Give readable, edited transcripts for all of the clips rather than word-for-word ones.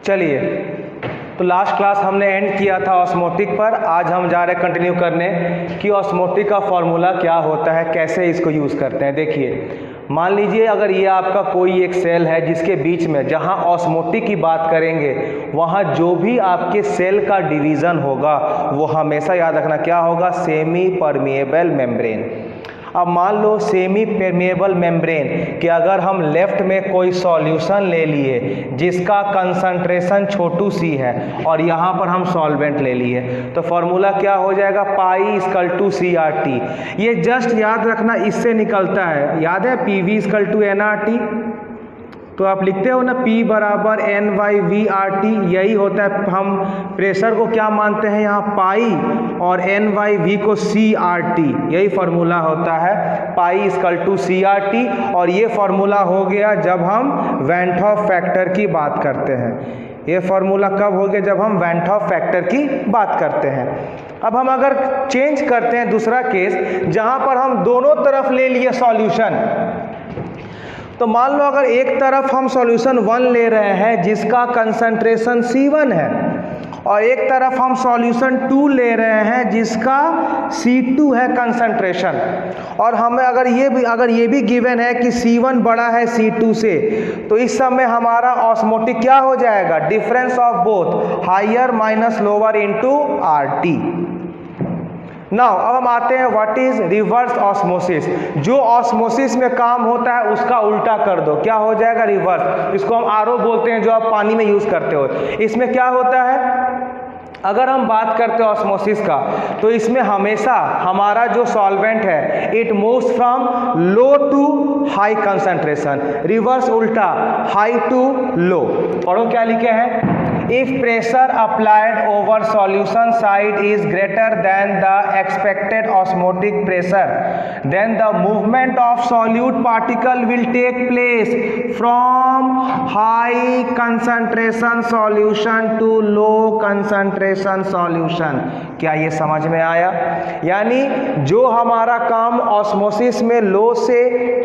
चलिए, तो last class हमने एंड किया था ऑस्मोटिक पर। आज हम जा रहे हैं कंटिन्यू करने कि ऑस्मोटिक का फॉर्मूला क्या होता है, कैसे इसको यूज़ करते हैं। देखिए, मान लीजिए अगर ये आपका कोई एक सेल है जिसके बीच में, जहाँ ऑस्मोटिक की बात करेंगे वहाँ जो भी आपके सेल का डिवीज़न होगा वो हमेशा याद रखना क्या होगा, सेमी परमिएबल मेम्ब्रेन। अब मान लो सेमी परमिएबल मेम्ब्रेन कि अगर हम लेफ्ट में कोई सॉल्यूशन ले लिए जिसका कंसंट्रेशन छोटू सी है और यहाँ पर हम सॉल्वेंट ले लिए, तो फॉर्मूला क्या हो जाएगा, पाई इक्वल टू CRT। ये जस्ट याद रखना, इससे निकलता है, याद है PV इक्वल टू NRT। तो आप लिखते हो ना P बराबर N/V/RT, यही होता है। हम प्रेशर को क्या मानते हैं यहाँ, पाई, और N/V को CRT, यही फार्मूला होता है, पाई इक्वल टू CRT। और ये फार्मूला हो गया जब हम वैन हॉफ फैक्टर की बात करते हैं। ये फार्मूला कब हो गया, जब हम वैन हॉफ फैक्टर की बात करते हैं। अब हम अगर चेंज करते हैं दूसरा केस जहाँ पर हम दोनों तरफ ले लिए सॉल्यूशन, तो मान लो अगर एक तरफ हम सॉल्यूशन 1 ले रहे हैं जिसका कंसंट्रेशन C1 है और एक तरफ हम सॉल्यूशन 2 ले रहे हैं जिसका C2 है कंसंट्रेशन, और हमें अगर ये भी गिवन है कि C1 बड़ा है C2 से, तो इस समय हमारा ऑस्मोटिक क्या हो जाएगा, difference of both higher minus lower into RT। Now अब हम आते हैं व्हाट इज रिवर्स ऑस्मोसिस। जो ऑस्मोसिस में काम होता है उसका उल्टा कर दो, क्या हो जाएगा, रिवर्स। इसको हम RO बोलते हैं जो आप पानी में यूज करते हो। इसमें क्या होता है, अगर हम बात करते हैं ऑस्मोसिस का, तो इसमें हमेशा हमारा जो सॉल्वेंट है it moves from low to high concentration, reverse उल्टा हाई टू लो। पढ़ो क्या लिखे हैं, if pressure applied over solution side is greater than the expected osmotic pressure, then the movement of solute particle will take place from high concentration solution to low concentration solution। क्या ये समझ में आया? यानी जो हमारा काम ऑस्मोसिस में लो से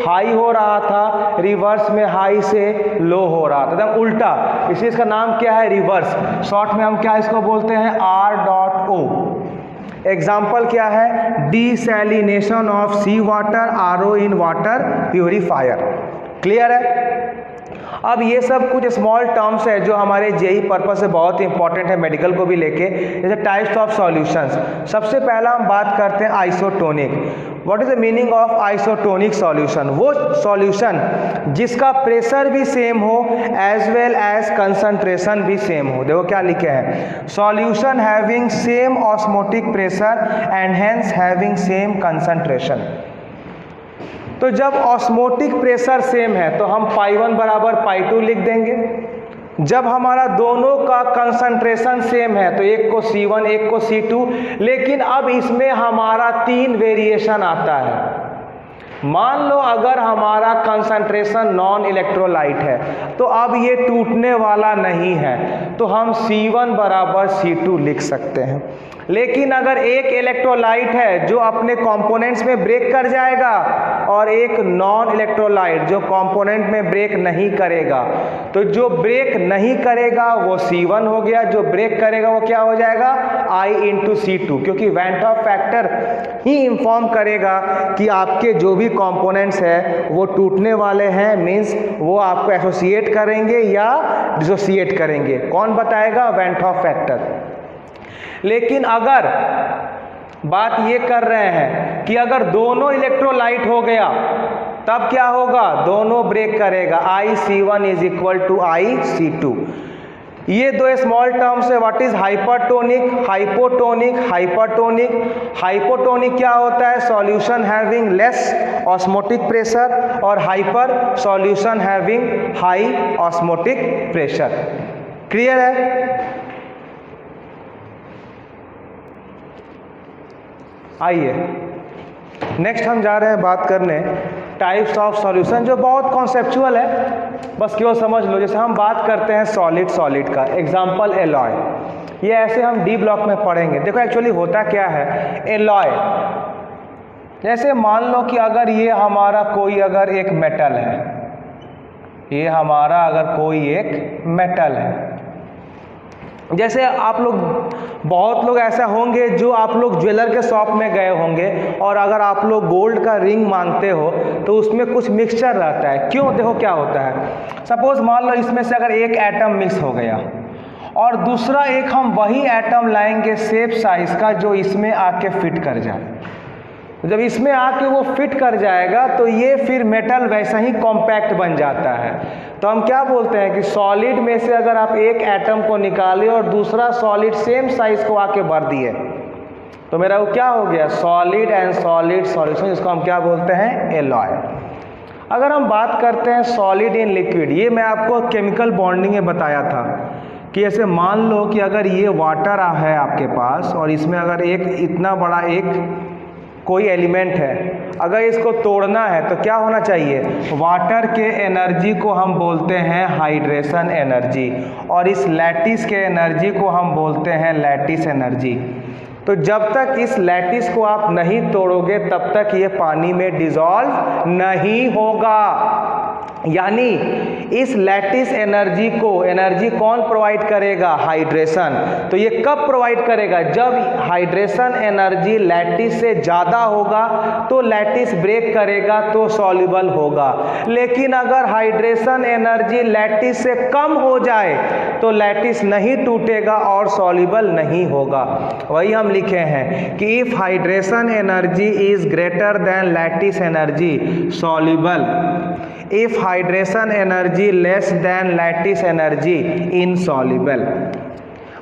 हाई हो रहा था, रिवर्स में हाई से लो हो रहा था, एकदम उल्टा। इसका नाम क्या है, रिवर्स। शॉर्ट में हम क्या इसको बोलते हैं, R.O। एग्जाम्पल क्या है, desalination of sea water, RO in water purifier. Clear है? अब ये सब कुछ स्मॉल टर्म्स है जो हमारे जेई पर्पस से बहुत इंपॉर्टेंट है, मेडिकल को भी लेके। जैसे टाइप्स ऑफ सॉल्यूशंस, सबसे पहला हम बात करते हैं isotonic. What is the meaning of isotonic solution, वो सॉल्यूशन जिसका प्रेशर भी सेम हो एज वेल एज कंसंट्रेशन भी सेम हो। देखो क्या लिखे हैं, solution having same osmotic pressure and hence having same concentration. तो जब ऑस्मोटिक प्रेशर सेम है तो हम पाई1 बराबर पाई2 लिख देंगे। जब हमारा दोनों का कंसंट्रेशन सेम है तो एक को C1 एक को C2, लेकिन अब इसमें हमारा 3 वेरिएशन आता है। मान लो अगर हमारा कंसंट्रेशन नॉन इलेक्ट्रोलाइट है तो अब ये टूटने वाला नहीं है, तो हम C1 बराबर C2 लिख सकते हैं। लेकिन अगर एक इलेक्ट्रोलाइट है जो अपने कंपोनेंट्स में ब्रेक कर जाएगा और एक नॉन इलेक्ट्रोलाइट जो कंपोनेंट में ब्रेक नहीं करेगा, तो जो ब्रेक नहीं करेगा वो C1 हो गया, जो ब्रेक करेगा वो क्या हो जाएगा, I/C2, क्योंकि वैन हॉफ फैक्टर ही इंफॉर्म करेगा कि आपके जो भी कंपोनेंट्स है वो टूटने वाले हैं, मीन्स वो आपको एसोसिएट करेंगे या डिसोसिएट करेंगे। कौन बताएगा, वैन हॉफ फैक्टर। लेकिन अगर बात ये कर रहे हैं कि अगर दोनों इलेक्ट्रोलाइट हो गया तब क्या होगा, दोनों ब्रेक करेगा, I/C1 is equal to I/C2। ये दो स्मॉल टर्म्स है, what is hypertonic, hypotonic, hypertonic. Hypotonic क्या होता है, solution having less osmotic pressure, और hyper solution having high osmotic pressure. Clear है? आइए नेक्स्ट हम जा रहे हैं बात करने टाइप्स ऑफ सॉल्यूशन, जो बहुत कॉन्सेप्चुअल है, बस केवल समझ लो। जैसे हम बात करते हैं सॉलिड का, एग्जांपल एलॉय। ये ऐसे हम डी ब्लॉक में पढ़ेंगे। देखो एक्चुअली होता क्या है, एलॉय जैसे मान लो कि अगर ये हमारा कोई अगर एक मेटल है, ये हमारा अगर कोई एक मेटल है, जैसे आप लोग, बहुत लोग ऐसा होंगे जो आप लोग ज्वेलर के शॉप में गए होंगे और अगर आप लोग गोल्ड का रिंग मांगते हो तो उसमें कुछ मिक्सचर रहता है। क्यों? देखो क्या होता है, सपोज मान लो इसमें से अगर एक एटम मिक्स हो गया और दूसरा एक हम वही एटम लाएंगे सेम साइज का जो इसमें आके फिट कर जाए। जब इसमें आके वो फिट कर जाएगा तो ये फिर मेटल वैसा ही कॉम्पैक्ट बन जाता है। तो हम क्या बोलते हैं कि सॉलिड में से अगर आप एक एटम को निकाले और दूसरा सॉलिड सेम साइज को आके भर दिए तो मेरा वो क्या हो गया, सॉलिड एंड सॉलिड सॉल्यूशन, इसको हम क्या बोलते हैं, एलॉय। अगर हम बात करते हैं सॉलिड इन लिक्विड, ये मैं आपको केमिकल बॉन्डिंग में बताया था कि ऐसे मान लो कि अगर ये वाटर है आपके पास और इसमें अगर एक इतना बड़ा एक कोई एलिमेंट है, अगर इसको तोड़ना है तो क्या होना चाहिए, वाटर के एनर्जी को हम बोलते हैं हाइड्रेशन एनर्जी और इस लैटिस के एनर्जी को हम बोलते हैं लैटिस एनर्जी। तो जब तक इस लैटिस को आप नहीं तोड़ोगे तब तक ये पानी में डिसॉल्व नहीं होगा। यानी इस लैटिस एनर्जी को, एनर्जी कौन प्रोवाइड करेगा, हाइड्रेशन। तो ये कब प्रोवाइड करेगा, जब हाइड्रेशन एनर्जी लैटिस से ज़्यादा होगा तो लैटिस ब्रेक करेगा तो सॉल्युबल होगा। लेकिन अगर हाइड्रेशन एनर्जी लैटिस से कम हो जाए तो लैटिस नहीं टूटेगा और सॉल्युबल नहीं होगा। वही हम लिखे हैं कि if hydration energy is greater than lattice energy soluble, if hydration energy less than lattice energy insoluble.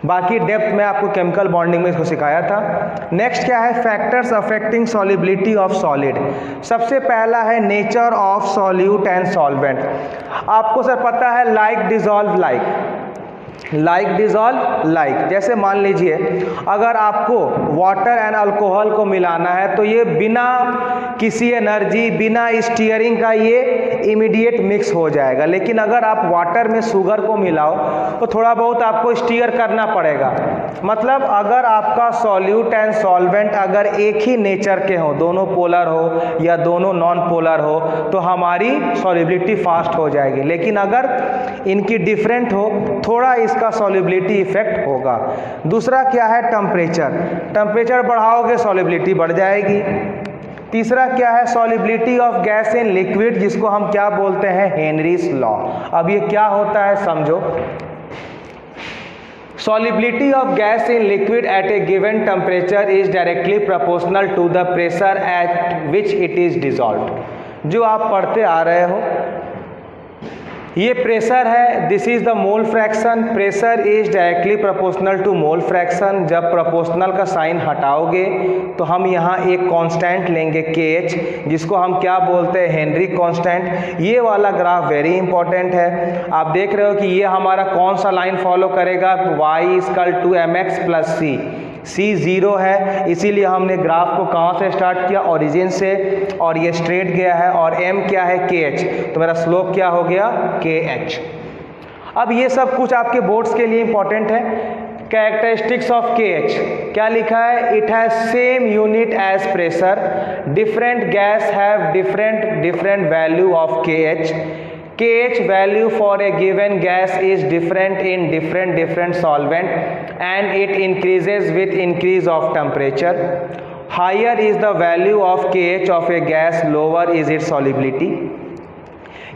बाकी डेप्थ में आपको केमिकल बॉन्डिंग में इसको सिखाया था। नेक्स्ट क्या है, factors affecting solubility of solid. सबसे पहला है nature of solute and solvent. आपको सर पता है like dissolve like, like dissolve like. जैसे मान लीजिए अगर आपको वाटर एंड अल्कोहल को मिलाना है तो ये बिना किसी एनर्जी, बिना स्टीयरिंग का ये इमीडिएट मिक्स हो जाएगा। लेकिन अगर आप वाटर में शुगर को मिलाओ तो थोड़ा बहुत आपको स्टीयर करना पड़ेगा। मतलब अगर आपका सॉल्यूट एंड सॉल्वेंट अगर एक ही नेचर के हो, दोनों पोलर हो या दोनों नॉन पोलर हो, तो हमारी सॉल्युबिलिटी फास्ट हो जाएगी। लेकिन अगर इनकी डिफरेंट हो, थोड़ा इसका सॉल्युबिलिटी इफेक्ट होगा। दूसरा क्या है, टेम्परेचर। टेम्परेचर बढ़ाओगे सॉल्युबिलिटी बढ़ जाएगी। तीसरा क्या है, solubility of gas in liquid, जिसको हम क्या बोलते हैं, हेनरीज लॉ। अब ये क्या होता है समझो। Solubility of gas in liquid at a given temperature is directly proportional to the pressure at which it is dissolved। जो आप पढ़ते आ रहे हो, ये प्रेशर है, this is the mole fraction. Pressure is directly proportional to mole fraction. जब proportional का sign हटाओगे तो हम यहाँ एक कांस्टेंट लेंगे KH, जिसको हम क्या बोलते हैं, हेनरी कांस्टेंट। ये वाला ग्राफ वेरी इंपॉर्टेंट है। आप देख रहे हो कि ये हमारा कौन सा लाइन फॉलो करेगा, y = mx + c। c 0 है, इसीलिए हमने ग्राफ को कहाँ से स्टार्ट किया, ओरिजिन से, और ये स्ट्रेट गया है। और m क्या है, KH, तो मेरा स्लोप क्या हो गया, KH। अब ये सब कुछ आपके बोर्ड्स के लिए इंपॉर्टेंट है। कैरेक्टरिस्टिक्स ऑफ KH क्या लिखा है, it has same unit as pressure, different gas have different value of KH। KH value for a given gas is different in different solvent and it increases with increase of temperature. Higher is the value of KH of a gas, lower is its solubility।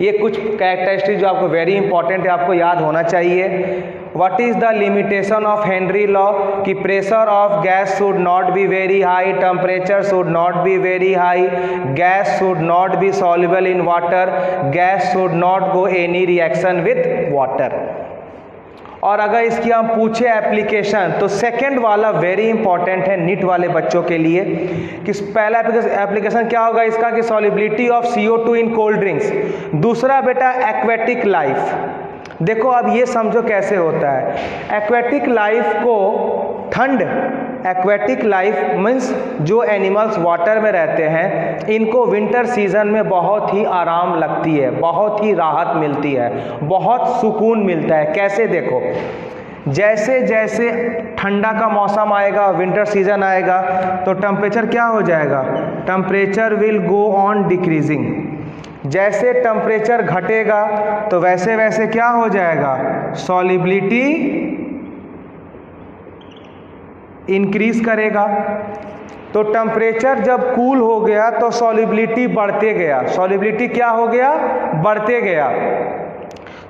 ये कुछ characteristic जो आपको very important है, आपको याद होना चाहिए। What is the limitation of Henry law, कि pressure of gas should not be very high, temperature should not be very high, gas should not be soluble in water, gas should not go any reaction with water. और अगर इसकी हम पूछे application तो second वाला very important है NEET वाले बच्चों के लिए। कि पहला एप्लीकेशन क्या होगा इसका, कि solubility of CO2 in cold drinks. दूसरा बेटा एक्वेटिक लाइफ। देखो अब ये समझो कैसे होता है। एक्वेटिक लाइफ को ठंड, एक्वेटिक लाइफ मीन्स जो एनिमल्स वाटर में रहते हैं, इनको विंटर सीजन में बहुत ही आराम लगती है, बहुत ही राहत मिलती है, बहुत सुकून मिलता है। कैसे, देखो जैसे जैसे ठंडा का मौसम आएगा, विंटर सीजन आएगा, तो टेम्परेचर क्या हो जाएगा, temperature will go on decreasing. जैसे टेम्परेचर घटेगा तो वैसे वैसे क्या हो जाएगा, सॉल्युबिलिटी इंक्रीज करेगा। तो टेम्परेचर जब कूल हो गया तो सॉल्युबिलिटी बढ़ते गया, सॉल्युबिलिटी क्या हो गया, बढ़ते गया।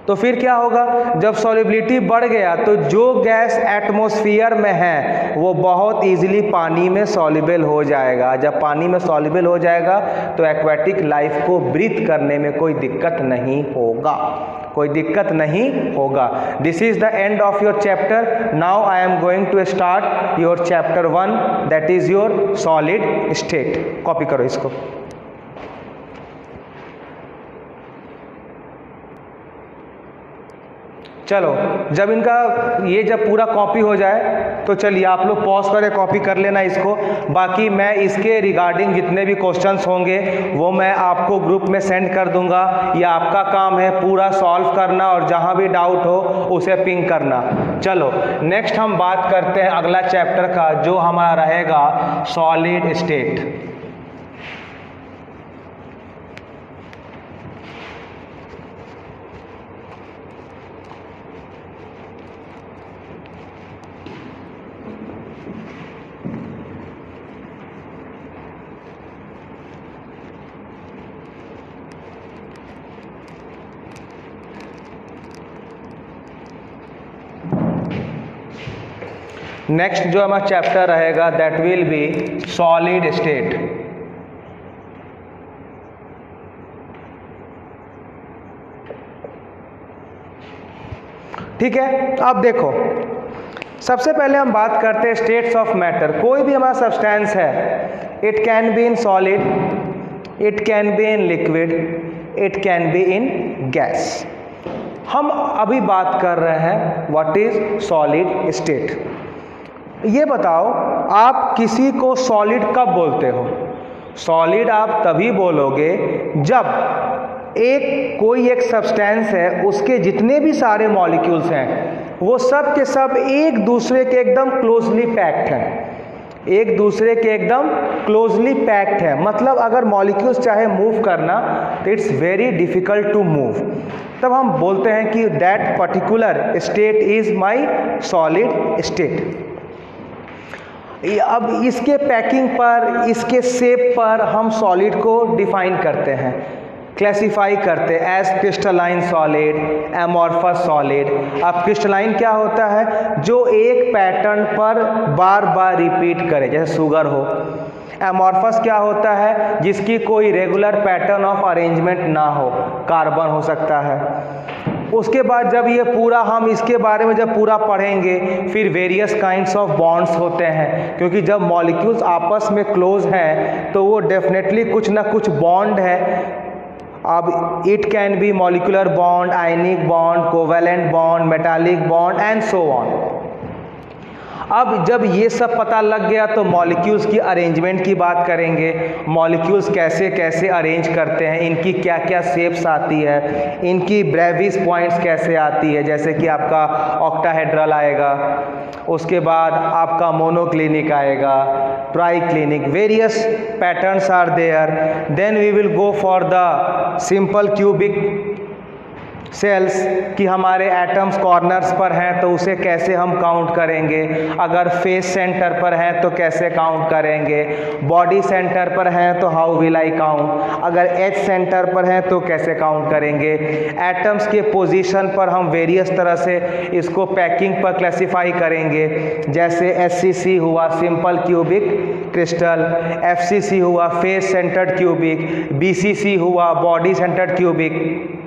तो फिर क्या होगा, जब सॉल्युबिलिटी बढ़ गया तो जो गैस एटमॉस्फेयर में है वो बहुत इजीली पानी में सॉल्युबल हो जाएगा। जब पानी में सॉल्युबल हो जाएगा तो एक्वेटिक लाइफ को ब्रीथ करने में कोई दिक्कत नहीं होगा, कोई दिक्कत नहीं होगा। This is the end of your chapter. Now I am going to start your chapter 1 that is your solid state. Copy करो इसको। चलो जब इनका ये जब पूरा कॉपी हो जाए तो चलिए आप लोग पॉज करें, कॉपी कर लेना इसको। बाकी मैं इसके रिगार्डिंग जितने भी क्वेश्चंस होंगे वो मैं आपको ग्रुप में सेंड कर दूंगा। ये आपका काम है पूरा सॉल्व करना और जहां भी डाउट हो उसे पिंग करना। चलो नेक्स्ट हम बात करते हैं अगला चैप्टर का जो हमारा रहेगा सॉलिड स्टेट। नेक्स्ट जो हमारा चैप्टर रहेगा that will be solid state. ठीक है, अब देखो सबसे पहले हम बात करते हैं स्टेट्स ऑफ मैटर। कोई भी हमारा सब्सटेंस है, it can be in solid, it can be in liquid, it can be in gas. हम अभी बात कर रहे हैं व्हाट इज सॉलिड स्टेट। ये बताओ आप किसी को सॉलिड कब बोलते हो? सॉलिड आप तभी बोलोगे जब कोई एक सब्सटेंस है उसके जितने भी सारे मॉलिक्यूल्स हैं वो सब के सब एक दूसरे के एकदम क्लोजली पैक्ड हैं, एक दूसरे के एकदम क्लोजली पैक्ड है। मतलब अगर मॉलिक्यूल्स चाहे मूव करना तो it's very difficult to move, तब हम बोलते हैं कि that particular state is my solid state. अब इसके पैकिंग पर, इसके शेप पर हम सॉलिड को डिफाइन करते हैं, क्लासिफाई करते हैं as crystalline solid, amorphous solid. अब क्रिस्टलाइन क्या होता है? जो एक पैटर्न पर बार बार रिपीट करे, जैसे शुगर हो। एमॉर्फस क्या होता है? जिसकी कोई रेगुलर पैटर्न ऑफ अरेंजमेंट ना हो, कार्बन हो सकता है। उसके बाद जब ये पूरा हम इसके बारे में जब पूरा पढ़ेंगे फिर वेरियस काइंड्स ऑफ बॉन्ड्स होते हैं, क्योंकि जब मॉलिक्यूल्स आपस में क्लोज हैं तो वो डेफिनेटली कुछ ना कुछ बॉन्ड है। अब it can be molecular bond, ionic bond, covalent bond, metallic bond and so on. अब जब ये सब पता लग गया तो मॉलिक्यूल्स की अरेंजमेंट की बात करेंगे। मॉलिक्यूल्स कैसे कैसे अरेंज करते हैं, इनकी क्या क्या शेप्स आती है, इनकी ब्रेविस पॉइंट्स कैसे आती है, जैसे कि आपका ऑक्टाहेड्रल आएगा, उसके बाद आपका मोनोक्लिनिक आएगा, triclinic, various patterns are there. Then we will go for the simple cubic cells कि हमारे एटम्स कॉर्नर्स पर हैं तो उसे कैसे हम काउंट करेंगे, अगर फेस सेंटर पर हैं तो कैसे काउंट करेंगे, बॉडी सेंटर पर हैं तो हाउ विल आई काउंट, अगर एच सेंटर पर हैं तो कैसे काउंट करेंगे। एटम्स के पोजीशन पर हम वेरियस तरह से इसको पैकिंग पर क्लासिफाई करेंगे, जैसे एचसीसी हुआ सिंपल क्यूबिक क्रिस्टल, एफसीसी हुआ फेस सेंटर्ड क्यूबिक, बीसीसी हुआ बॉडी सेंटर्ड क्यूबिक।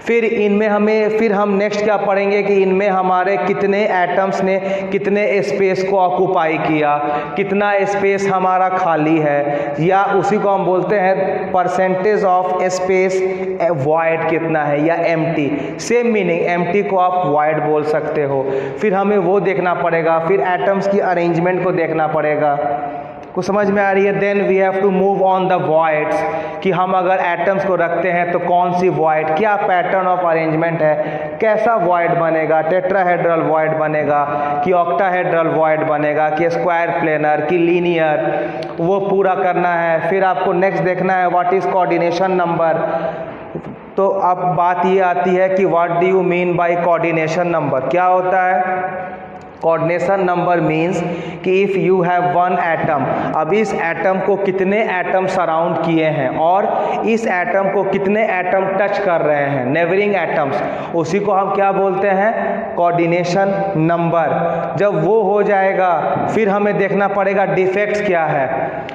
फिर हम नेक्स्ट क्या पढ़ेंगे कि इनमें हमारे कितने एटम्स ने कितने स्पेस को ऑक्युपाई किया, कितना स्पेस हमारा खाली है, या उसी को हम बोलते हैं परसेंटेज ऑफ स्पेस वॉइड कितना है, या एम्प्टी। सेम मीनिंग, एम्प्टी को आप वॉइड बोल सकते हो। फिर हमें वो देखना पड़ेगा, फिर एटम्स की अरेंजमेंट को देखना पड़ेगा। कुछ समझ में आ रही है? Then we have to move on the voids कि हम अगर एटम्स को रखते हैं तो कौन सी वॉइड, क्या पैटर्न ऑफ अरेंजमेंट है, कैसा वॉइड बनेगा, टेट्राहेड्रल वॉइड बनेगा कि ऑक्टाहेड्रल वॉइड बनेगा कि स्क्वायर प्लेनर कि लीनियर, वो पूरा करना है। फिर आपको नेक्स्ट देखना है व्हाट इज कोऑर्डिनेशन नंबर। तो अब बात ये आती है कि what do you mean by coordination number, क्या होता है? कोऑर्डिनेशन नंबर मीन्स कि if you have one atom, अब इस एटम को कितने एटम सराउंड किए हैं और इस एटम को कितने एटम टच कर रहे हैं, नेबरिंग एटम्स, उसी को हम क्या बोलते हैं, कोऑर्डिनेशन नंबर। जब वो हो जाएगा फिर हमें देखना पड़ेगा डिफेक्ट्स क्या है,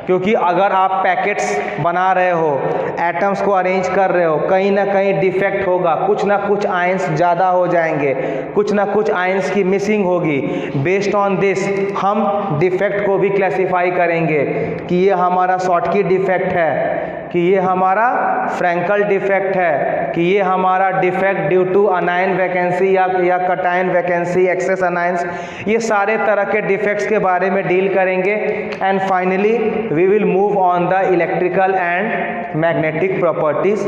क्योंकि अगर आप पैकेट्स बना रहे हो, एटम्स को अरेंज कर रहे हो, कहीं ना कहीं डिफेक्ट होगा, कुछ ना कुछ आयंस ज़्यादा हो जाएंगे, कुछ ना कुछ आयंस की मिसिंग होगी। बेस्ड ऑन दिस हम डिफेक्ट को भी क्लासिफाई करेंगे कि ये हमारा शॉर्टकी डिफेक्ट है, कि ये हमारा फ्रैंकल डिफेक्ट है, कि ये हमारा defect due to anion vacancy या कटायन वैकेंसी, एक्सेस अनायंस, ये सारे तरह के डिफेक्ट्स के बारे में डील करेंगे। And finally we will move on the electrical and magnetic properties,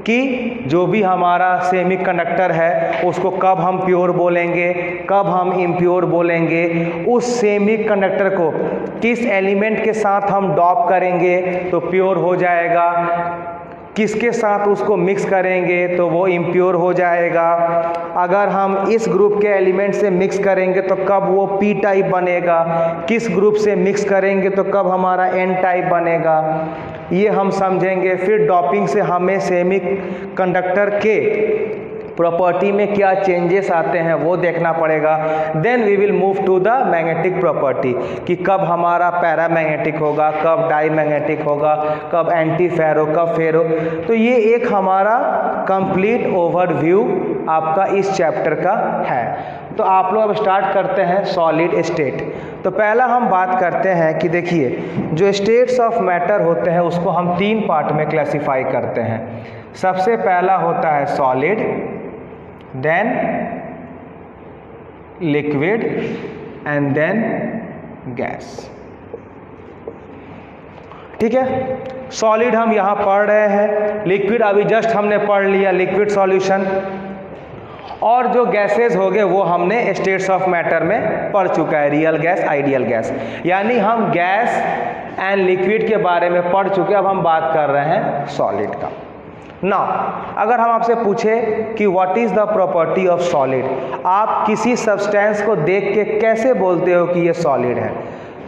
कि जो भी हमारा सेमीकंडक्टर है उसको कब हम प्योर बोलेंगे, कब हम इम्प्योर बोलेंगे, उस सेमीकंडक्टर को किस एलिमेंट के साथ हम डॉप करेंगे तो प्योर हो जाएगा, किसके साथ उसको मिक्स करेंगे तो वो इम्प्योर हो जाएगा, अगर हम इस ग्रुप के एलिमेंट से मिक्स करेंगे तो कब वो पी टाइप बनेगा, किस ग्रुप से मिक्स करेंगे तो कब हमारा एन टाइप बनेगा, ये हम समझेंगे। फिर डॉपिंग से हमें सेमीकंडक्टर के प्रॉपर्टी में क्या चेंजेस आते हैं वो देखना पड़ेगा। Then we will move to the magnetic property, कि कब हमारा पैरामैग्नेटिक होगा, कब डाईमैग्नेटिक होगा, कब एंटी फेरो, कब फेरो। तो ये एक हमारा कंप्लीट ओवरव्यू आपका इस चैप्टर का है। तो आप लोग अब स्टार्ट करते हैं सॉलिड स्टेट। तो पहला हम बात करते हैं कि देखिए जो स्टेट्स ऑफ मैटर होते हैं उसको हम 3 पार्ट में क्लासिफाई करते हैं। सबसे पहला होता है solid, then liquid and then gas. ठीक है, सॉलिड हम यहाँ पढ़ रहे हैं, लिक्विड अभी जस्ट हमने पढ़ लिया, लिक्विड सॉल्यूशन, और जो गैसेज हो गए वो हमने स्टेट्स ऑफ मैटर में पढ़ चुका है, रियल गैस, आइडियल गैस, यानी हम गैस एंड लिक्विड के बारे में पढ़ चुके। अब हम बात कर रहे हैं सॉलिड का। नाउ अगर हम आपसे पूछे कि what is the property of solid, आप किसी सब्सटेंस को देख के कैसे बोलते हो कि ये सॉलिड है?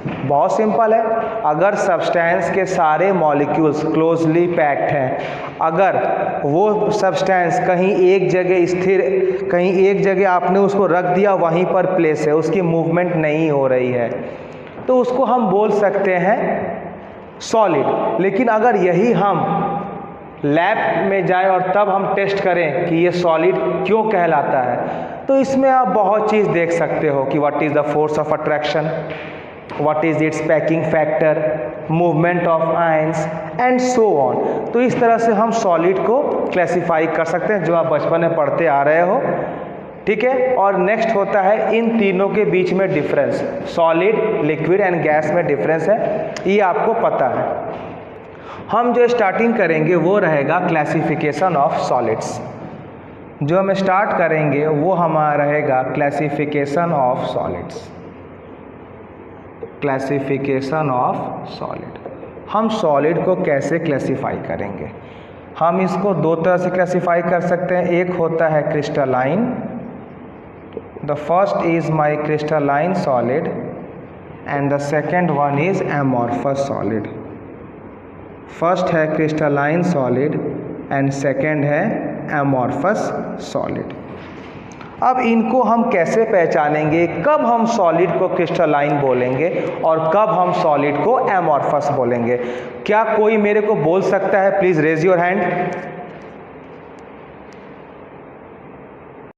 बहुत सिंपल है, अगर सब्सटेंस के सारे मॉलिक्यूल्स क्लोजली पैक्ड हैं, अगर वो सब्सटेंस कहीं एक जगह स्थिर, कहीं एक जगह आपने उसको रख दिया, वहीं पर प्लेस है, उसकी मूवमेंट नहीं हो रही है, तो उसको हम बोल सकते हैं सॉलिड। लेकिन अगर यही हम लैब में जाएं और तब हम टेस्ट करें कि ये सॉलिड क्यों कहलाता है, तो इसमें आप बहुत चीज़ देख सकते हो कि what is the force of attraction, what is its packing factor, movement of ions and so on। तो इस तरह से हम सॉलिड को क्लासिफाई कर सकते हैं, जो आप बचपन में पढ़ते आ रहे हो। ठीक है, और नेक्स्ट होता है इन तीनों के बीच में difference, solid, liquid and gas में डिफरेंस है, ये आपको पता है। हम जो स्टार्टिंग करेंगे वो रहेगा क्लासिफिकेशन ऑफ सॉलिड्स। जो हम स्टार्ट करेंगे वो हमारा रहेगा classification of solids, classification of solid. हम सॉलिड को कैसे क्लासिफाई करेंगे? हम इसको 2 तरह से क्लासिफाई कर सकते हैं। एक होता है crystalline, the first is my crystalline solid and the second one is amorphous solid. First है क्रिस्टलाइन सॉलिड एंड सेकंड है एमॉर्फस सॉलिड। अब इनको हम कैसे पहचानेंगे, कब हम सॉलिड को क्रिस्टलाइन बोलेंगे और कब हम सॉलिड को एमॉर्फस बोलेंगे? क्या कोई मेरे को बोल सकता है? Please raise your hand.